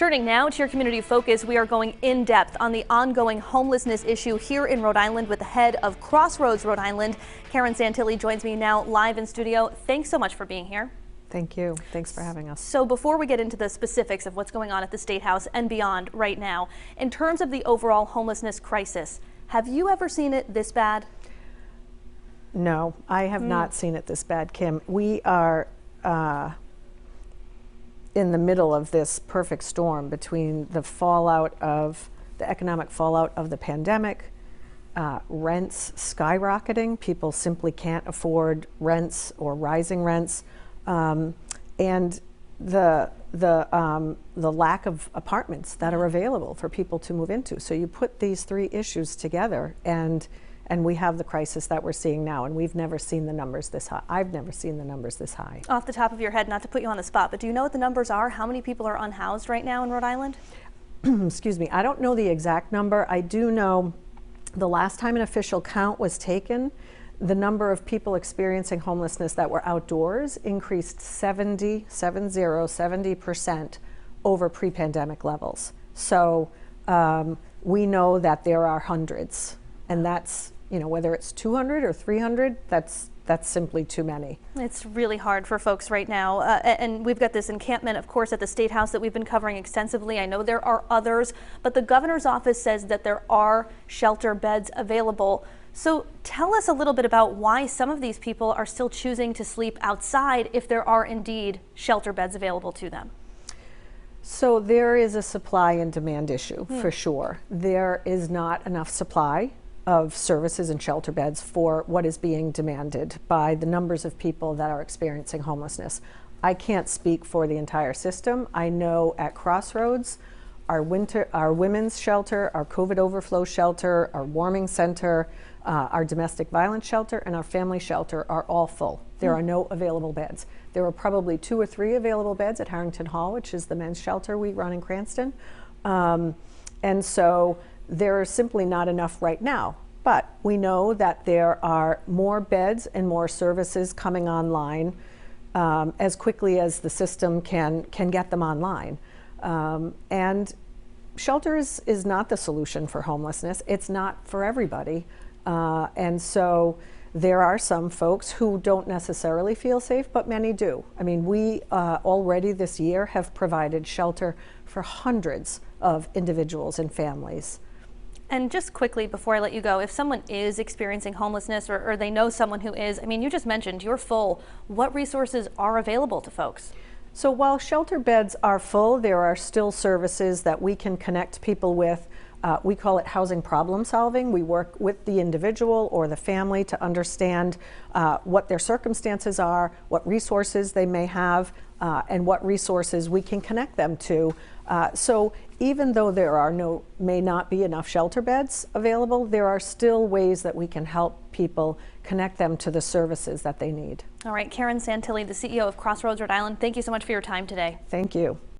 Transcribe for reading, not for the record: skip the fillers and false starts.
Turning now to your community focus, we are going in depth on the ongoing homelessness issue here in Rhode Island with the head of Crossroads, Rhode Island. Karen Santilli joins me now live in studio. Thanks so much for being here. Thank you. Thanks for having us. So before we get into the specifics of what's going on at the State House and beyond right now, in terms of the overall homelessness crisis, have you ever seen it this bad? No, I have not seen it this bad, Kim. We are in the middle of this perfect storm between the economic fallout of the pandemic, rents skyrocketing, people simply can't afford rents or rising rents, and the lack of apartments that are available for people to move into. So you put these three issues together, and we have the crisis that we're seeing now, and we've never seen the numbers this high. I've never seen the numbers this high. Off the top of your head, not to put you on the spot, but do you know what the numbers are? How many people are unhoused right now in Rhode Island? Excuse me, I don't know the exact number. I do know the last time an official count was taken, the number of people experiencing homelessness that were outdoors increased 70% over pre-pandemic levels. So we know that there are hundreds, and that's, you know, whether it's 200 or 300, that's simply too many. It's really hard for folks right now. And we've got this encampment, of course, at the State House that we've been covering extensively. I know there are others, but the governor's office says that there are shelter beds available. So tell us a little bit about why some of these people are still choosing to sleep outside if there are indeed shelter beds available to them. So there is a supply and demand issue for sure. There is not enough supply of services and shelter beds for what is being demanded by the numbers of people that are experiencing homelessness. I can't speak for the entire system. I know at Crossroads, our women's shelter, our COVID overflow shelter, our warming center, our domestic violence shelter, and our family shelter are all full. There are no available beds. There are probably 2 or 3 available beds at Harrington Hall, which is the men's shelter we run in Cranston. And so there are simply not enough right now. But we know that there are more beds and more services coming online as quickly as the system can get them online. And shelter is not the solution for homelessness. It's not for everybody. And so there are some folks who don't necessarily feel safe, but many do. I mean, we already this year have provided shelter for hundreds of individuals and families. And just quickly before I let you go, if someone is experiencing homelessness or they know someone who is, I mean, you just mentioned you're full. What resources are available to folks? So while shelter beds are full, there are still services that we can connect people with. We call it housing problem solving. We work with the individual or the family to understand what their circumstances are, what resources they may have, and what resources we can connect them to. So even though there may not be enough shelter beds available, there are still ways that we can help people connect them to the services that they need. All right, Karen Santilli, the CEO of Crossroads, Rhode Island, thank you so much for your time today. Thank you.